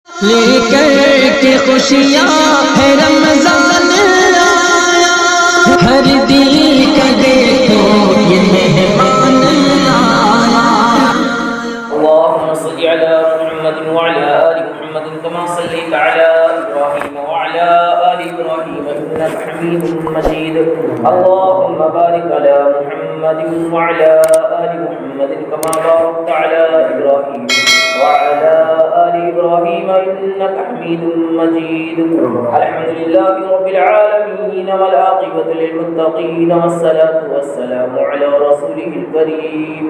لے کر کے خوشیاں ہے رمضان آیا، ہر دل کا دیکھو یہ مہمان آیا۔ اللهم صل على محمد وعلى آل محمد كما صليت على إبراهيم وعلى آل إبراهيم إنك حميد مجيد. اللهم بارك على محمد وعلى آل محمد كما باركت على إبراهيم وعلى آل إبراهيم إنك حميد مجيد. الحمد لله رب العالمين والعاقبة للمتقين والصلاة والسلام على رسوله الكريم.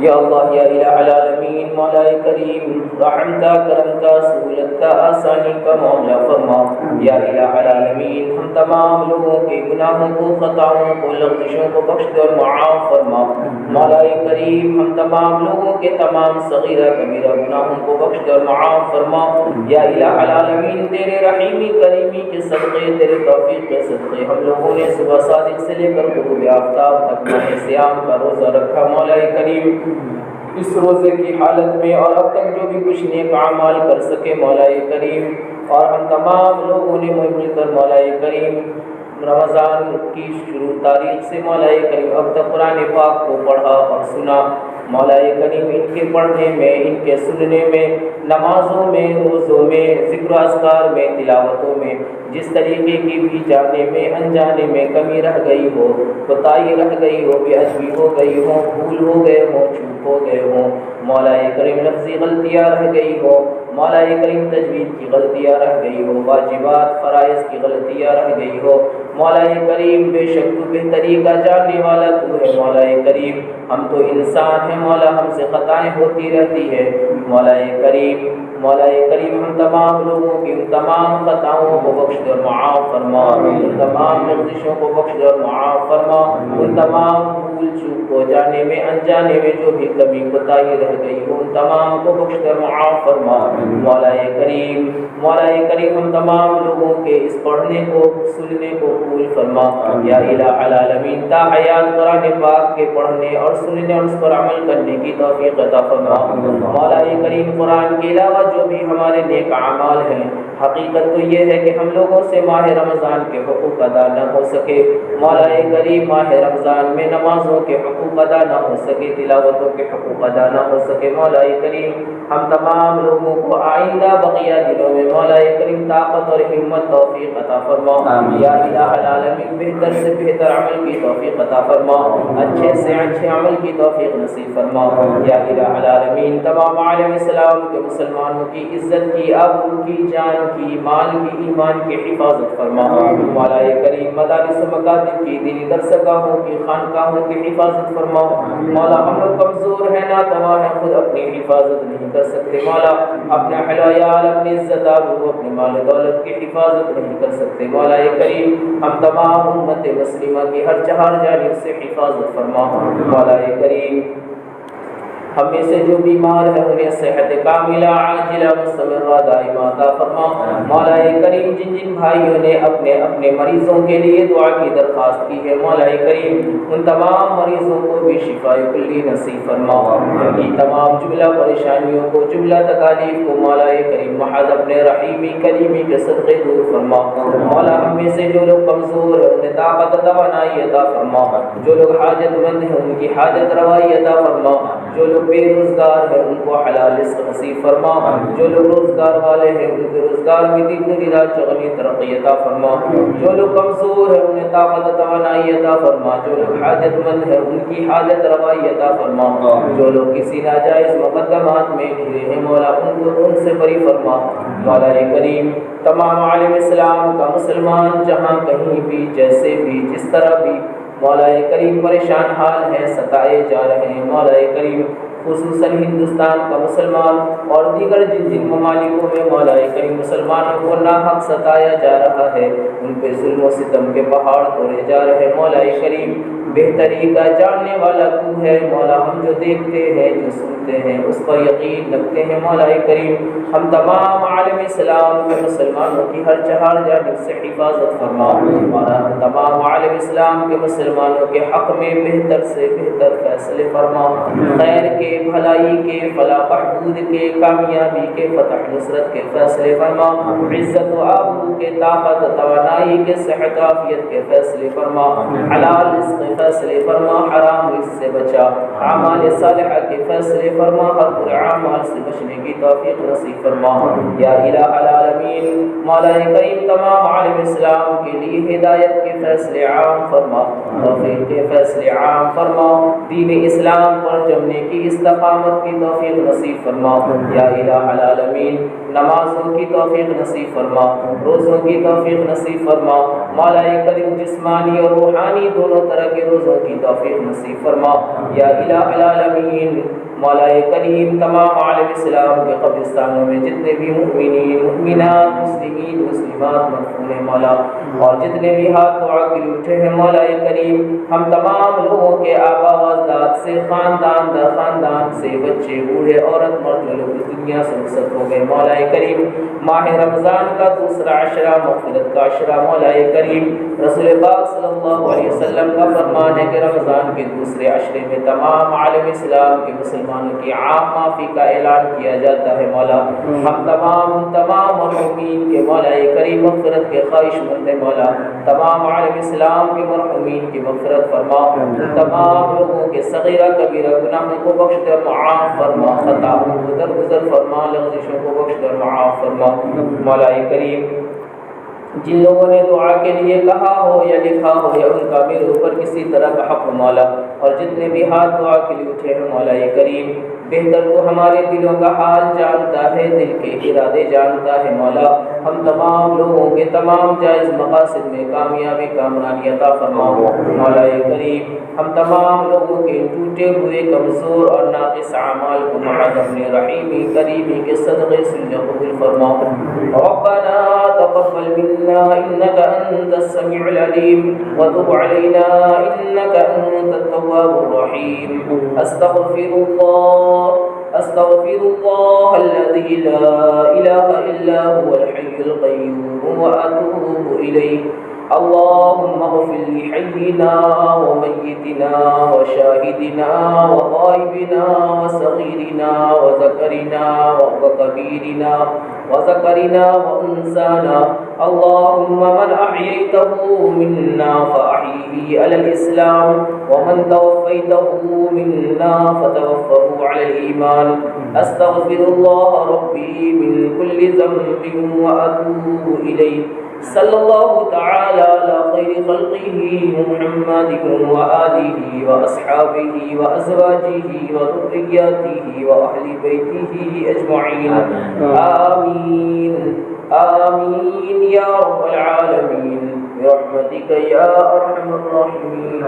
یا اللہ یا الہ العالمین مولا کریم رحم کا کرم کا سہولت کا آسانی کا معاملہ فرما. یا الہ العالمین ہم تمام لوگوں کے گناہوں کو خطاؤں کو لغزشوں کو بخش دے اور معاف فرما. مولا کریم ہم تمام لوگوں کے تمام صغیرہ کبیرہ گناہوں کو بخش دے اور معاف فرما. یا الہ العالمین تیرے رحیمی کریمی کے صدقے تیرے توفیق کے صدقے ہم لوگوں نے صبح صادق سے لے کر غروب آفتاب تک ماہ صیام کا روزہ رکھا. مولا کریم اس روزے کی حالت میں اور اب تک جو بھی کچھ نیک اعمال کر سکے مولا کریم، اور ہم تمام لوگوں نے مل کر مولا کریم رمضان کی شروع تاریخ سے مولا کریم اب تک قرآن پاک کو پڑھا اور سنا. مولا کریم ان کے پڑھنے میں، ان کے سننے میں، نمازوں میں، روزوں میں، ذکر و اذکار میں، تلاوتوں میں جس طریقے کی بھی جانے میں انجانے میں کمی رہ گئی ہو، کوتاہی رہ گئی ہو، بے ادبی ہو گئی ہو، بھول ہو گئے ہوں، چوک ہو گئے ہوں، مولا کریم لفظی غلطیاں رہ گئی ہو، مولا کریم تجوید کی غلطیاں رہ گئی ہو، واجبات فرائض کی غلطیاں رہ گئی ہو، مولا کریم بے شک تو بہتری کا جاننے والا تو ہے. مولا کریم ہم تو انسان ہیں مولا، ہم سے خطائیں ہوتی رہتی ہے. مولا کریم ہم تمام لوگوں کی ان تمام خطاؤں کو بخش دے اور معاف فرما، ان تمام لغزشوں کو بخش دے اور معاف فرما، ان تمام بھول چوک کو جانے میں انجانے میں جو بھی کمی کوتاہی رہ گئی ہو ان تمام کو بخش دے اور معاف فرما. مولا کریم ہم تمام لوگوں کے اس پڑھنے کو سننے کو قبول فرما. یا الہ العالمین تا حیات قرآن پاک کے پڑھنے اور سننے اور اس پر عمل کرنے کی توفیق عطا فرما. مولا کریم قرآن کے علاوہ جو بھی ہمارے نیک اعمال ہیں، حقیقت تو یہ ہے کہ ہم لوگوں سے ماہ رمضان کے حقوق ادا نہ ہو سکے. مولا کریم ماہ رمضان میں نمازوں کے حقوق ادا نہ ہو سکے، تلاوتوں کے حقوق ادا نہ ہو سکے. مولا کریم ہم تمام لوگوں کو آئندہ بقیہ دنوں میں مولا کریم طاقت اور ہمت توفیق عطا فرما. یا الہ العالمین بہتر سے بہتر عمل کی توفیق عطا فرما، اچھے سے اچھے عمل کی توفیق نصیب فرما. یا الہ العالمین تمام عالم اسلام کے مسلمانوں کی عزت کی، آبرو کی، جان کی، مال کی، ایمان کی حفاظت فرما. مولا کریم مدارس و مکاتب کی، دینی درسگاہوں کی، خانقاہوں کی حفاظت فرما. مولا ہم لوگ کمزور ہیں، ناتواں ہیں، خود اپنی حفاظت نہیں کر سکتے. مولا اپنے حلال، اپنی عزت آبرو، اپنے مال دولت کی حفاظت نہیں کر سکتے. مولا کریم ہم تمام امت مسلمہ کی ہر چہار جانب سے حفاظت فرما. مولا کریم ہم میں سے جو بیمار ہے انہیں صحت کاملہ عاجلہ مستمرہ دائمہ عطا فرما. مولا کریم جن جن بھائیوں نے اپنے اپنے مریضوں کے لیے دعا کی درخواست کی ہے، مولا کریم ان تمام مریضوں کو بھی شفاء کلی نصیب فرما. ان کی تمام جملہ پریشانیوں کو، جملہ تکالیف کو مولا کریم محض اپنے رحیمی کریمی کے صدقے دور فرما. مولا ہم میں سے جو لوگ کمزور ہیں انہیں طاقت توانائی عطا فرما، جو لوگ حاجت مند ہیں ان کی حاجت روائی عطا فرما، جو لوگ بے روزگار ہیں ان کو حلال رزق نصیب فرما، جو لوگ روزگار والے ہیں ان کے روزگار میں دن رات چغنی ترقی عطا فرما، جو لوگ کمزور ہیں انہیں طاقت توانائی عطا فرما، جو لوگ حاجت مند ہیں ان کی حاجت روائی عطا فرما، جو لوگ کسی ناجائز مقدمات میں گھرے ہیں مولا ان کو ان سے بری فرما. مولا کریم تمام عالم اسلام کا مسلمان جہاں کہیں بھی جیسے بھی جس طرح بھی مولا کریم پریشان حال ہیں، ستائے جا رہے ہیں. مولا کریم خصوصاً ہندوستان کا مسلمان اور دیگر جن جن ممالکوں میں مولا کریم مسلمانوں کو ناحق ستایا جا رہا ہے، ان پہ ظلم و ستم کے پہاڑ توڑے جا رہے ہیں. مولا کریم بہتری کا جاننے والا تو ہے مولا، ہم جو دیکھتے ہیں جو سنتے ہیں اس پر یقین رکھتے ہیں. مولا کریم ہم تمام عالم اسلام کے مسلمانوں کی ہر چہار جانب سے حفاظت فرما، اور ہم تمام عالم اسلام کے مسلمانوں کے حق میں بہتر سے بہتر فیصلے فرما، خیر کے بھلائی کے، فلاح بہبود کے، کامیابی کے، فتح نصرت کے فیصلے فرما، عزت و آبرو کے، طاقت و توانائی کے، صحت و عافیت کے فیصلے فرما، حلال رزق کے فیصلے فرما، حرام رزق سے بچا، اعمال صالحہ کے فیصلے فرما، ہر برے اعمال سے بچنے کی توفیق نصیب فرما یا الہ العالمین۔ مولا کریم تمام عالم اسلام کے لیے ہدایت کے فیصلے عام فرما، توفیق کے فیصلے عام فرما، دین اسلام پر جمنے کی استقامت کی توفیق نصیب فرما یا الہ العالمین۔ نمازوں کی توفیق نصیب فرما، روزوں کی توفیق نصیب فرما، مولا کریم جسمانی اور روحانی دونوں طرح کے روزوں کی توفیق نصیب فرما یا الہ العالمین۔ مولا کریم تمام عالم اسلام کے قبرستانوں میں جتنے بھی مؤمنین، مؤمنات، مسلمین، مسلمات مدفون ہیں مولا، اور جتنے بھی ہاتھ دعا کے لیے اٹھے ہیں مولا کریم، ہم تمام لوگوں کے آبا و اجداد سے، خاندان در خاندان سے، بچے بوڑھے عورت مرد جو لوگ اس دنیا سے رخصت ہو گئے مولا کریم، ماہ رمضان کا دوسرا عشرہ مغفرت کا عشرہ مولا کریم، رسول پاک صلی اللہ علیہ وسلم کا فرمان ہے کہ رمضان کے دوسرے عشرے میں تمام عالم اسلام کے مسلمانوں کی عام معافی کا اعلان کیا جاتا ہے مولا۔ ہم تمام مرحومین کے مولا کریم مغفرت کے خواہش مند ہیں مولا، تمام عالم اسلام کے مرحومین کی مغفرت فرما، تمام لوگوں کے صغیرہ کبیرہ گناہوں کو بخش کر معاف فرما، خطاؤں کو درگزر فرما، لغزشوں کو بخش کر معاف فرما مولا کریم۔ جن لوگوں نے دعا کے لیے کہا ہو یا لکھا ہو یا ان کا میرے اوپر کسی طرح کا حق مولا، اور جتنے بھی ہاتھ دعا کے لیے اٹھے ہیں مولا کریم، بہتر تو ہمارے دلوں کا حال جانتا ہے، دل کے ارادے جانتا ہے مولا، ہم تمام لوگوں کے تمام جائز مقاصد میں کامیابی کامرانی عطا فرما مولا کریم۔ ہم تمام لوگوں کے ٹوٹے ہوئے کمزور اور ناقص اعمال کو معاذ اپنے رحیمی کریمی کے صدقے سے قبول فرما۔ ربنا تقبل منا انك انت السميع العليم وتب علينا انك انت التواب الرحيم۔ استغفر الله الذي لا اله الا هو الحي القيوم واتوب اليه۔ اللهم اغفر لحينا وميتنا وشاهدنا وغائبنا وصغيرنا وذكرنا وكبيرنا وذكرنا وانسانا، اللهم من احييته منا فاحيه على الاسلام، ومن توفيته منا فتوفه على الايمان۔ استغفر الله ربي من كل ذنب واتوب اليه۔ صلی اللہ تعالی علی خیر خلقہ محمد وآلہ واصحابہ وازواجہ وذریاتہ واہل بیتہ اجمعین، آمین آمین یا رب العالمین برحمتک یا ارحم الراحمین۔